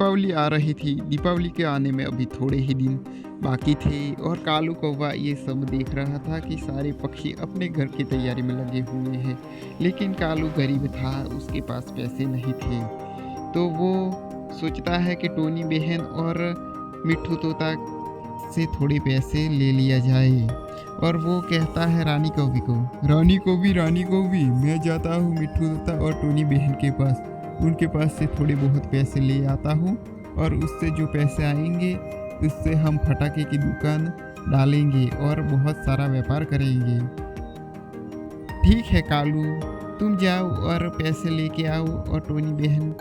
दीपावली आ रही थी। दीपावली के आने में अभी थोड़े ही दिन बाकी थे और कालू कौवा ये सब देख रहा था कि सारे पक्षी अपने घर की तैयारी में लगे हुए हैं। लेकिन कालू गरीब था, उसके पास पैसे नहीं थे। तो वो सोचता है कि टोनी बहन और मिट्ठू तोता से थोड़े पैसे ले लिया जाए। और वो कहता है रानी कौवी को, रानी कौवी, मैं जाता हूँ मिट्ठू तोता और टोनी बहन के पास, उनके पास से थोड़े बहुत पैसे ले आता हूँ और उससे जो पैसे आएंगे उससे हम फटाके की दुकान डालेंगे और बहुत सारा व्यापार करेंगे। ठीक है कालू, तुम जाओ और पैसे लेके आओ और टोनी बहन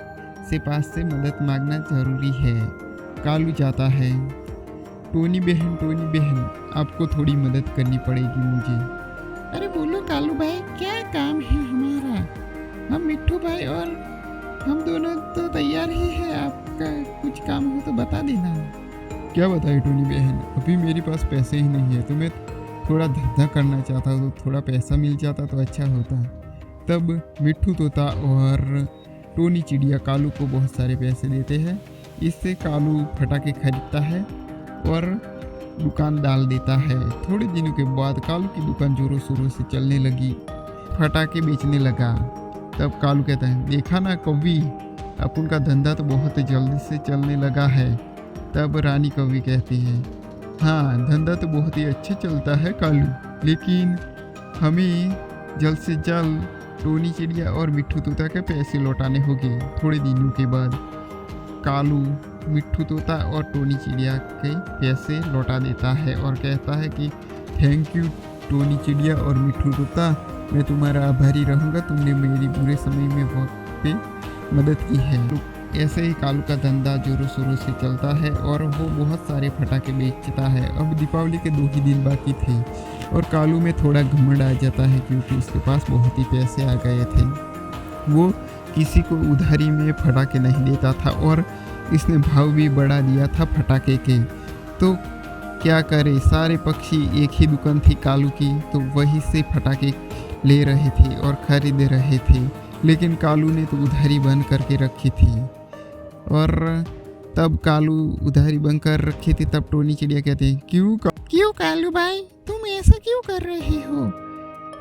से पास से मदद मांगना जरूरी है। कालू जाता है। टोनी बहन, आपको थोड़ी मदद करनी पड़ेगी मुझे। अरे बोलो कालू भाई, क्या काम है हमारा? हम मिट्ठू भाई और हम दोनों तो तैयार ही है, आपका कुछ काम हो तो बता देना। क्या बताए टोनी बहन, अभी मेरे पास पैसे ही नहीं है, तो मैं थोड़ा धंधा करना चाहता हूँ, तो थोड़ा पैसा मिल जाता तो अच्छा होता। तब मिट्ठू तोता और टोनी चिड़िया कालू को बहुत सारे पैसे देते हैं। इससे कालू फटाके खरीदता है और दुकान डाल देता है। थोड़े दिनों के बाद कालू की दुकान जोरों शोरों से चलने लगी, फटाके बेचने लगा। तब कालू कहता है, देखा ना कौवी, अपन का धंधा तो बहुत जल्दी से चलने लगा है। तब रानी कौवी कहती है, हाँ धंधा तो बहुत ही अच्छा चलता है कालू, लेकिन हमें जल्द से जल्द टोनी चिड़िया और मिट्ठू तोता के पैसे लौटाने होंगे। थोड़े दिनों के बाद कालू मिट्ठू तोता और टोनी चिड़िया के पैसे लौटा देता है और कहता है कि थैंक यू टोनी चिड़िया और मिट्ठू तोता, मैं तुम्हारा आभारी रहूँगा, तुमने मेरी बुरे समय में वक्त पे मदद की है। ऐसे ही कालू का धंधा जोरों शोरों से चलता है और वो बहुत सारे फटाके बेचता है। अब दीपावली के 2 ही दिन बाकी थे और कालू में थोड़ा घमंड आ जाता है क्योंकि उसके पास बहुत ही पैसे आ गए थे। वो किसी को उधारी में फटाके नहीं देता था और इसने भाव भी बढ़ा दिया था फटाके के। तो क्या करे, सारे पक्षी एक ही दुकान थी कालू की, तो वहीं से फटाके ले रहे थे और खरीद रहे थे। लेकिन कालू ने तो उधारी बंद करके रखी थी। और तब कालू उधारी बंद कर रखी थी। तब टोनी चिड़िया कहते हैं, क्यों कालू भाई, तुम ऐसा क्यों कर रहे हो?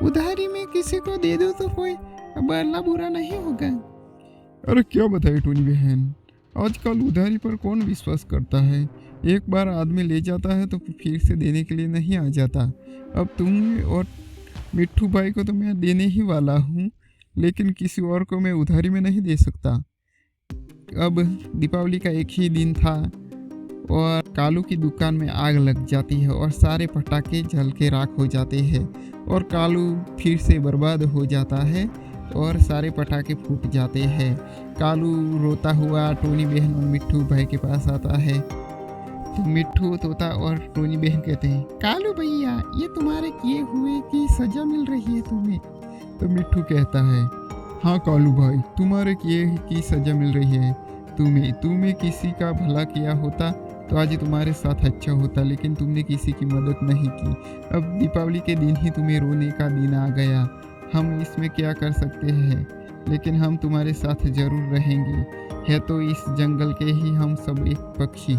उधारी में किसी को दे दो तो कोई बड़ा बुरा नहीं होगा। अरे क्या बताए टोनी बहन, आजकल उधारी पर कौन विश्वास करता है। एक बार आदमी ले जाता है तो फिर से देने के लिए नहीं आ जाता। अब तुम और मिट्ठू भाई को तो मैं देने ही वाला हूँ, लेकिन किसी और को मैं उधारी में नहीं दे सकता। अब दीपावली का एक ही दिन था और कालू की दुकान में आग लग जाती है और सारे पटाखे जल के राख हो जाते हैं और कालू फिर से बर्बाद हो जाता है और सारे पटाखे फूट जाते हैं। कालू रोता हुआ टोनी बहन और मिट्ठू भाई के पास आता है। तो मिट्ठू तोता और टोनी बहन कहते हैं, कालू भैया, ये तुम्हारे किए हुए की सजा मिल रही है तुम्हें। तो मिट्ठू कहता है, हाँ कालू भाई, तुम्हारे किए की सजा मिल रही है तुम्हें किसी का भला किया होता तो आज तुम्हारे साथ अच्छा होता, लेकिन तुमने किसी की मदद नहीं की। अब दीपावली के दिन ही तुम्हें रोने का दिन आ गया। हम इसमें क्या कर सकते हैं, लेकिन हम तुम्हारे साथ जरूर रहेंगे। है तो इस जंगल के ही हम सब एक पक्षी।